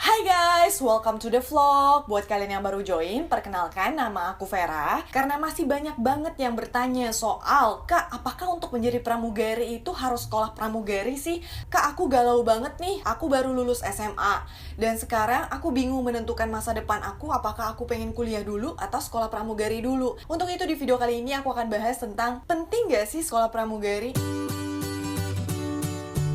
Hai guys, welcome to the vlog. Buat kalian yang baru join, perkenalkan nama aku Vera. Karena masih banyak banget yang bertanya soal, Kak, apakah untuk menjadi pramugari itu harus sekolah pramugari sih? Kak, aku galau banget nih, aku baru lulus SMA. Dan sekarang aku bingung menentukan masa depan aku, apakah aku pengen kuliah dulu atau sekolah pramugari dulu. Untuk itu di video kali ini aku akan bahas tentang penting gak sih sekolah pramugari?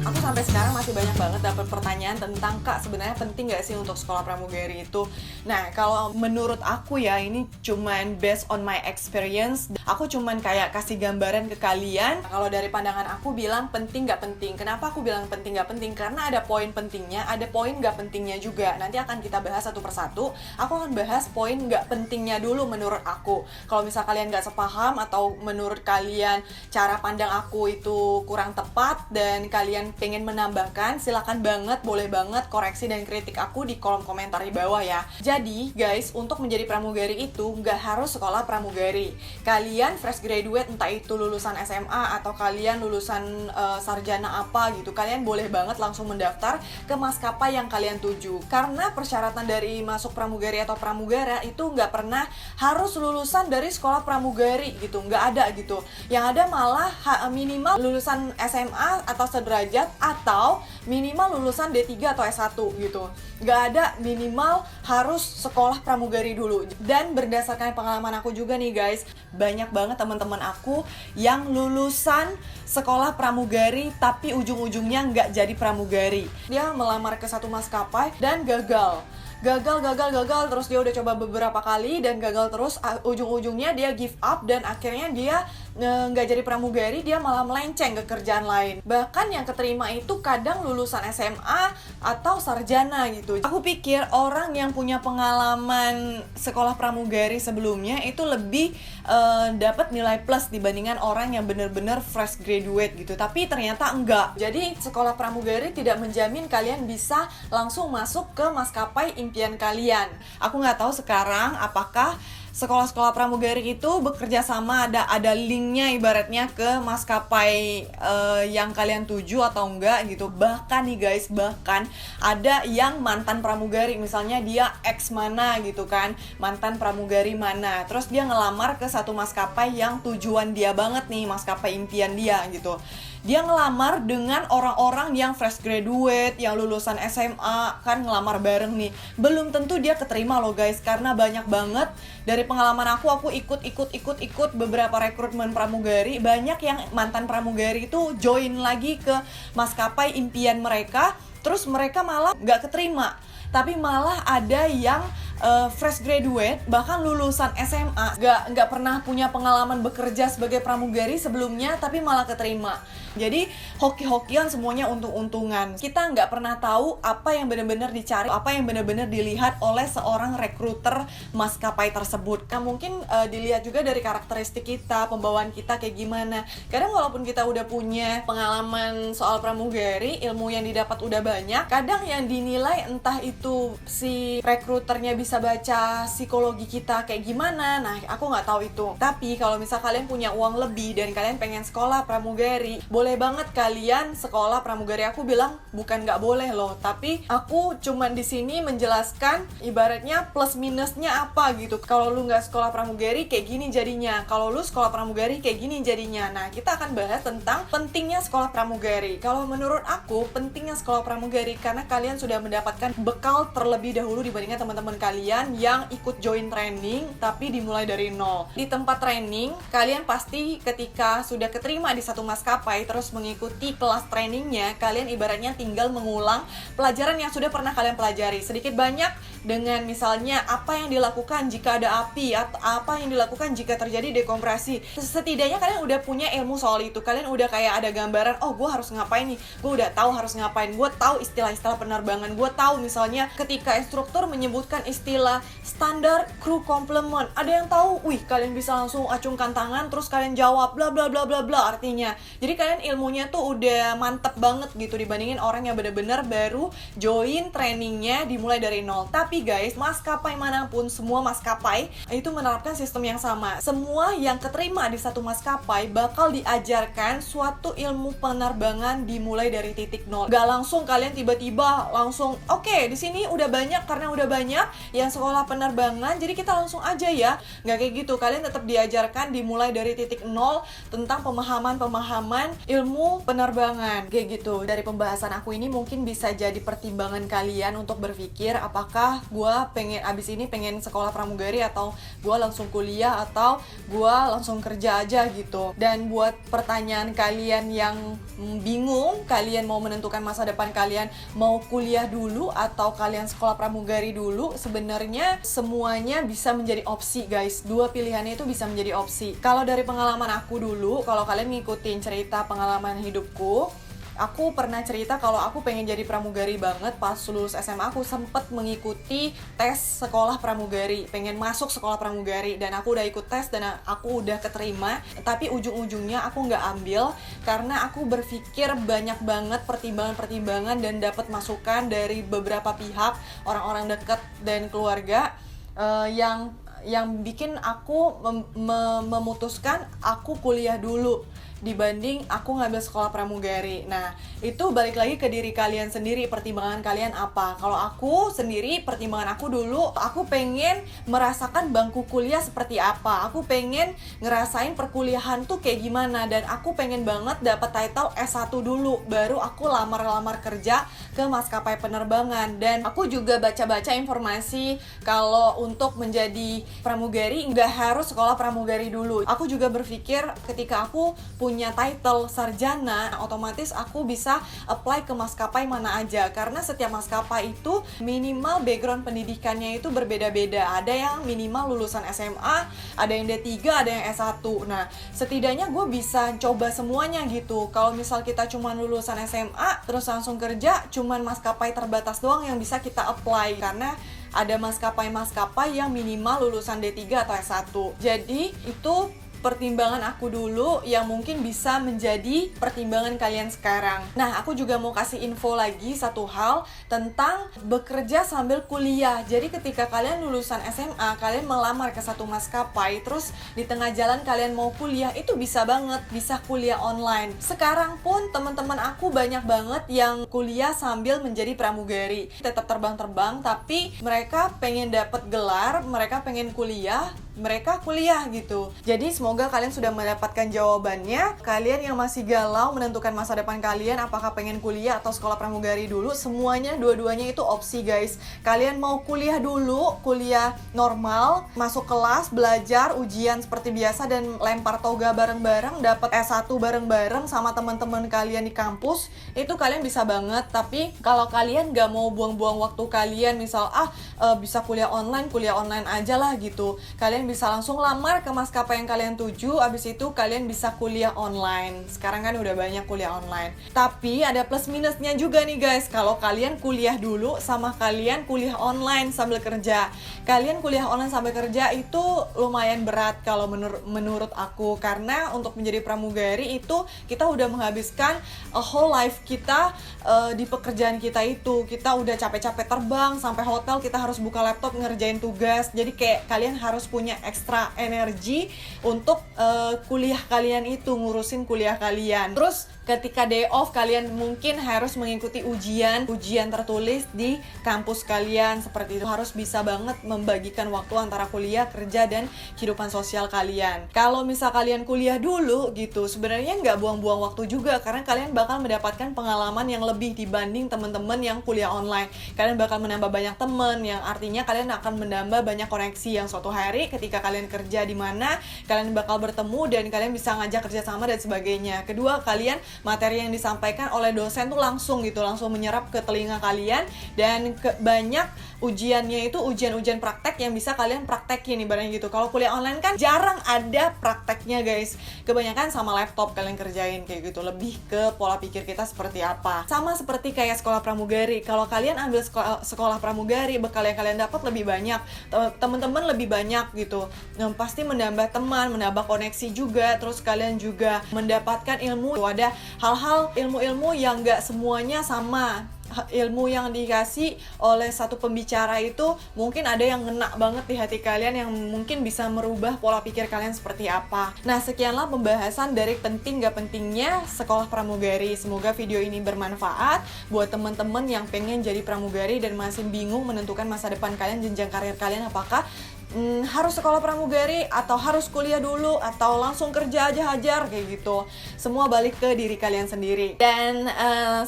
Aku sampai sekarang masih banyak banget dapat pertanyaan tentang, Kak, sebenarnya penting gak sih untuk sekolah pramugari itu? Nah, kalau menurut aku ya, ini cuman based on my experience. Aku cuman kayak kasih gambaran ke kalian. Kalau dari pandangan aku bilang penting gak penting. Kenapa aku bilang penting gak penting? Karena ada poin pentingnya, ada poin gak pentingnya juga. Nanti akan kita bahas satu persatu. Aku akan bahas poin gak pentingnya dulu menurut aku. Kalau misal kalian gak sepaham atau menurut kalian cara pandang aku itu kurang tepat dan kalian pengen menambahkan, silakan banget, boleh banget koreksi dan kritik aku di kolom komentar di bawah ya. Jadi guys, untuk menjadi pramugari itu nggak harus sekolah pramugari. Kalian fresh graduate, entah itu lulusan SMA atau kalian lulusan sarjana apa gitu, kalian boleh banget langsung mendaftar ke maskapai yang kalian tuju. Karena persyaratan dari masuk pramugari atau pramugara itu nggak pernah harus lulusan dari sekolah pramugari gitu, nggak ada gitu. Yang ada malah minimal lulusan SMA atau sederajat atau minimal lulusan D3 atau S1 gitu. Nggak ada minimal harus sekolah pramugari dulu. Dan berdasarkan pengalaman aku juga nih guys, banyak banget teman-teman aku yang lulusan sekolah pramugari tapi ujung-ujungnya nggak jadi pramugari. Dia melamar ke satu maskapai dan gagal terus. Dia udah coba beberapa kali dan gagal terus. Ujung-ujungnya dia give up dan akhirnya dia nggak jadi pramugari, dia malah melenceng ke kerjaan lain. Bahkan yang keterima itu kadang lulusan SMA atau sarjana gitu. Aku pikir orang yang punya pengalaman sekolah pramugari sebelumnya itu lebih dapat nilai plus dibandingkan orang yang bener-bener fresh graduate gitu. Tapi ternyata enggak. Jadi sekolah pramugari tidak menjamin kalian bisa langsung masuk ke maskapai impian kalian. Aku nggak tahu sekarang apakah sekolah-sekolah pramugari itu bekerja sama, ada linknya ibaratnya ke maskapai yang kalian tuju atau enggak gitu. Bahkan nih guys, bahkan ada yang mantan pramugari, misalnya dia ex mana gitu kan, mantan pramugari mana, terus dia ngelamar ke satu maskapai yang tujuan dia banget nih, maskapai impian dia gitu. Dia ngelamar dengan orang-orang yang fresh graduate, yang lulusan SMA, kan ngelamar bareng nih. Belum tentu dia keterima loh guys, karena banyak banget dari pengalaman aku ikut beberapa rekrutmen pramugari, banyak yang mantan pramugari itu join lagi ke maskapai impian mereka, terus mereka malah nggak keterima. Tapi malah ada yang fresh graduate, bahkan lulusan SMA, nggak pernah punya pengalaman bekerja sebagai pramugari sebelumnya, tapi malah keterima. Jadi hoki-hokian, semuanya untung-untungan. Kita nggak pernah tahu apa yang benar-benar dicari, apa yang benar-benar dilihat oleh seorang rekruter maskapai tersebut. Kan mungkin dilihat juga dari karakteristik kita, pembawaan kita kayak gimana. Kadang walaupun kita udah punya pengalaman soal pramugari, ilmu yang didapat udah banyak, kadang yang dinilai entah itu si rekruternya bisa baca psikologi kita kayak gimana. Nah, aku nggak tahu itu. Tapi kalau misal kalian punya uang lebih dan kalian pengen sekolah pramugari, boleh banget kalian sekolah pramugari. Aku bilang bukan nggak boleh loh, tapi aku cuman di sini menjelaskan ibaratnya plus minusnya apa gitu. Kalau lu nggak sekolah pramugari kayak gini jadinya, kalau lu sekolah pramugari kayak gini jadinya. Nah, kita akan bahas tentang pentingnya sekolah pramugari. Kalau menurut aku pentingnya sekolah pramugari karena kalian sudah mendapatkan bekal terlebih dahulu dibandingkan teman-teman kalian yang ikut join training tapi dimulai dari nol. Di tempat training, kalian pasti ketika sudah keterima di satu maskapai terus mengikuti kelas trainingnya, kalian ibaratnya tinggal mengulang pelajaran yang sudah pernah kalian pelajari sedikit banyak, dengan misalnya apa yang dilakukan jika ada api atau apa yang dilakukan jika terjadi dekompresi. Setidaknya kalian udah punya ilmu soal itu, kalian udah kayak ada gambaran, oh gue harus ngapain nih, gue udah tahu harus ngapain, gue tahu istilah-istilah penerbangan, gue tahu misalnya ketika instruktur menyebutkan istilah istilah standar crew complement. Ada yang tahu? Wih, kalian bisa langsung acungkan tangan terus kalian jawab bla bla bla bla bla artinya. Jadi kalian ilmunya tuh udah mantep banget gitu dibandingin orang yang bener-bener baru join trainingnya dimulai dari nol. Tapi guys, maskapai manapun, semua maskapai itu menerapkan sistem yang sama. Semua yang keterima di satu maskapai bakal diajarkan suatu ilmu penerbangan dimulai dari titik nol. Gak langsung kalian tiba-tiba langsung oke, di sini udah banyak karena udah banyak yang sekolah penerbangan, jadi kita langsung aja ya. Gak kayak gitu, kalian tetap diajarkan dimulai dari titik nol tentang pemahaman ilmu penerbangan kayak gitu. Dari pembahasan aku ini mungkin bisa jadi pertimbangan kalian untuk berpikir apakah gua pengen abis ini pengen sekolah pramugari atau gua langsung kuliah atau gua langsung kerja aja gitu. Dan buat pertanyaan kalian yang bingung, kalian mau menentukan masa depan kalian mau kuliah dulu atau kalian sekolah pramugari dulu, sebenarnya semuanya bisa menjadi opsi guys. Dua pilihannya itu bisa menjadi opsi. Kalau dari pengalaman aku dulu, kalau kalian ngikutin cerita pengalaman hidupku, aku pernah cerita kalau aku pengen jadi pramugari banget. Pas lulus SMA aku sempet mengikuti tes sekolah pramugari, pengen masuk sekolah pramugari, dan aku udah ikut tes dan aku udah keterima. Tapi ujung-ujungnya aku nggak ambil karena aku berpikir banyak banget pertimbangan-pertimbangan dan dapat masukan dari beberapa pihak, orang-orang dekat dan keluarga yang bikin aku memutuskan aku kuliah dulu dibanding aku ngambil sekolah pramugari. Nah, itu balik lagi ke diri kalian sendiri, pertimbangan kalian apa. Kalau aku sendiri, pertimbangan aku dulu, aku pengen merasakan bangku kuliah seperti apa. Aku pengen ngerasain perkuliahan tuh kayak gimana, dan aku pengen banget dapat title S1 dulu, baru aku lamar-lamar kerja ke maskapai penerbangan. Dan aku juga baca-baca informasi kalau untuk menjadi pramugari nggak harus sekolah pramugari dulu. Aku juga berpikir ketika aku punya title sarjana, otomatis aku bisa apply ke maskapai mana aja, karena setiap maskapai itu minimal background pendidikannya itu berbeda-beda. Ada yang minimal lulusan SMA, ada yang D3, ada yang S1. Nah, setidaknya gue bisa coba semuanya gitu. Kalau misal kita cuma lulusan SMA terus langsung kerja, cuman maskapai terbatas doang yang bisa kita apply, karena ada maskapai-maskapai yang minimal lulusan D3 atau S1. Jadi itu pertimbangan aku dulu yang mungkin bisa menjadi pertimbangan kalian sekarang. Nah, aku juga mau kasih info lagi satu hal tentang bekerja sambil kuliah. Jadi ketika kalian lulusan SMA, kalian melamar ke satu maskapai, terus di tengah jalan kalian mau kuliah, itu bisa banget, bisa kuliah online. Sekarang pun teman-teman aku banyak banget yang kuliah sambil menjadi pramugari. Tetap terbang-terbang, tapi mereka pengen dapat gelar, mereka pengen kuliah, mereka kuliah gitu. Jadi semoga kalian sudah mendapatkan jawabannya. Kalian yang masih galau menentukan masa depan kalian, apakah pengen kuliah atau sekolah pramugari dulu, semuanya, dua-duanya itu opsi guys. Kalian mau kuliah dulu, kuliah normal, masuk kelas, belajar, ujian seperti biasa, dan lempar toga bareng-bareng, dapat S1 bareng-bareng sama teman-teman kalian di kampus, itu kalian bisa banget. Tapi kalau kalian gak mau buang-buang waktu kalian, misal bisa kuliah online aja lah gitu, kalian bisa langsung lamar ke maskapai yang kalian tuju, abis itu kalian bisa kuliah online. Sekarang kan udah banyak kuliah online. Tapi ada plus minusnya juga nih guys, kalau kalian kuliah dulu sama kalian kuliah online sambil kerja. Kalian kuliah online sambil kerja itu lumayan berat kalau menurut aku, karena untuk menjadi pramugari itu kita udah menghabiskan a whole life kita di pekerjaan kita itu. Kita udah capek-capek terbang sampai hotel, kita harus buka laptop ngerjain tugas. Jadi kayak kalian harus punya ekstra energi untuk kuliah kalian itu, ngurusin kuliah kalian. Terus ketika day off, kalian mungkin harus mengikuti ujian tertulis di kampus kalian. Seperti itu, harus bisa banget membagikan waktu antara kuliah, kerja, dan kehidupan sosial kalian. Kalau misal kalian kuliah dulu gitu, sebenarnya nggak buang-buang waktu juga, karena kalian bakal mendapatkan pengalaman yang lebih dibanding teman-teman yang kuliah online. Kalian bakal menambah banyak teman, yang artinya kalian akan menambah banyak koneksi yang suatu hari ketika kalian kerja di mana, kalian bakal bertemu dan kalian bisa ngajak kerjasama dan sebagainya. Kedua, kalian materi yang disampaikan oleh dosen tuh langsung gitu, langsung menyerap ke telinga kalian, dan banyak ujiannya itu ujian-ujian praktek yang bisa kalian praktekin ibaratnya gitu. Kalau kuliah online kan jarang ada prakteknya guys, kebanyakan sama laptop kalian kerjain kayak gitu. Lebih ke pola pikir kita seperti apa. Sama seperti kayak sekolah pramugari, kalau kalian ambil sekolah pramugari, bekal yang kalian dapat lebih banyak, teman-teman lebih banyak gitu, pasti menambah teman, menambah koneksi juga, terus kalian juga mendapatkan ilmu. Ada hal-hal ilmu-ilmu yang gak semuanya sama. Ilmu yang dikasih oleh satu pembicara itu mungkin ada yang ngena banget di hati kalian, yang mungkin bisa merubah pola pikir kalian seperti apa. Nah, sekianlah pembahasan dari penting gak pentingnya sekolah pramugari. Semoga video ini bermanfaat buat teman-teman yang pengen jadi pramugari dan masih bingung menentukan masa depan kalian, jenjang karir kalian, apakah harus sekolah pramugari atau harus kuliah dulu atau langsung kerja aja hajar kayak gitu. Semua balik ke diri kalian sendiri. Dan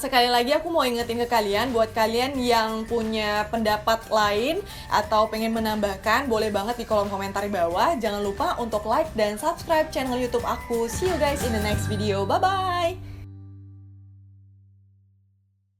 sekali lagi aku mau ingetin ke kalian, buat kalian yang punya pendapat lain atau pengen menambahkan, boleh banget di kolom komentar di bawah. Jangan lupa untuk like dan subscribe channel YouTube aku. See you guys in the next video. Bye bye.